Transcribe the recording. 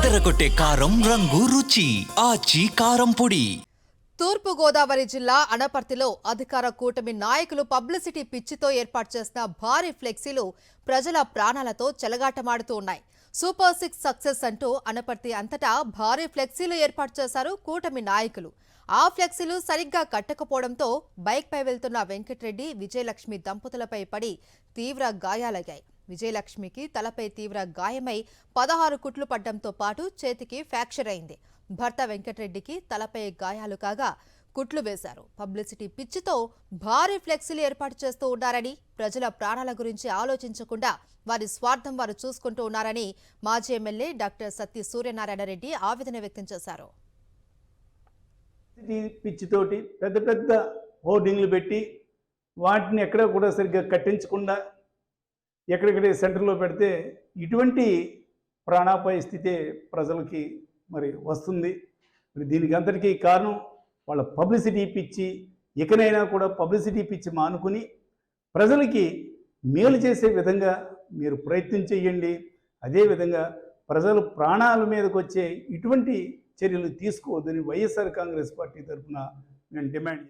అదరగొట్టే కారం రంగు రుచి ఆచి కారం పొడి. తూర్పు గోదావరి జిల్లా అనపర్తిలో అధికార కూటమి నాయకులు పబ్లిసిటీ పిచ్చితో ఏర్పాటు చేసిన భారీ ఫ్లెక్సీలు ప్రజల ప్రాణాలతో చెలగాటమాడుతూ ఉన్నాయి. సూపర్ 6 సక్సెస్ అంటూ అనపర్తి అంతటా భారీ ఫ్లెక్సీలు ఏర్పాటు చేశారు కూటమి నాయకులు. ఆ ఫ్లెక్సీలు సరిగ్గా కట్టకపోవడంతో బైక్పై వెళ్తున్న వెంకట్రెడ్డి, విజయలక్ష్మి దంపతులపై పడి తీవ్ర గాయాలయ్యాయి. విజయలక్ష్మికి తలపై తీవ్ర గాయమై 16 కుట్లు పడ్డంతో పాటు చేతికి ఫ్రాక్చర్ అయింది. భర్త వెంకట్రెడ్డికి తలపై గాయాలు కాగా కుట్లు వేశారు. పబ్లిసిటీ పిచ్చితో భారీ ఫ్లెక్సీలు ఏర్పాటు చేస్తూ ఉన్నారని, ప్రజల ప్రాణాల గురించి ఆలోచించకుండా వారి స్వార్థం వారు చూసుకుంటూ ఉన్నారని మాజీ ఎమ్మెల్యే డాక్టర్ సత్తి సూర్యనారాయణ రెడ్డి ఆవేదన వ్యక్తం చేశారు. పిచ్చితోటి పెద్ద పెద్ద హోర్డింగ్లు పెట్టి వాటిని ఎక్కడ కూడా సరిగ్గా కట్టించకుండా ఎక్కడెక్కడే సెంటర్లో పెడితే ఇటువంటి ప్రాణాపాయ స్థితే ప్రజలకి మరి వస్తుంది. మరి దీనికి అంతటికీ కారణం వాళ్ళ పబ్లిసిటీ పిచ్చి. ఇకనైనా కూడా పబ్లిసిటీ పిచ్చి మానుకుని ప్రజలకి మేలు చేసే విధంగా మీరు ప్రయత్నం చేయండి. అదేవిధంగా ప్రజలు ప్రాణాల మీదకి వచ్చే ఇటువంటి చర్యలు తీసుకోవద్దని వైఎస్ఆర్ కాంగ్రెస్ పార్టీ తరఫున మేము డిమాండ్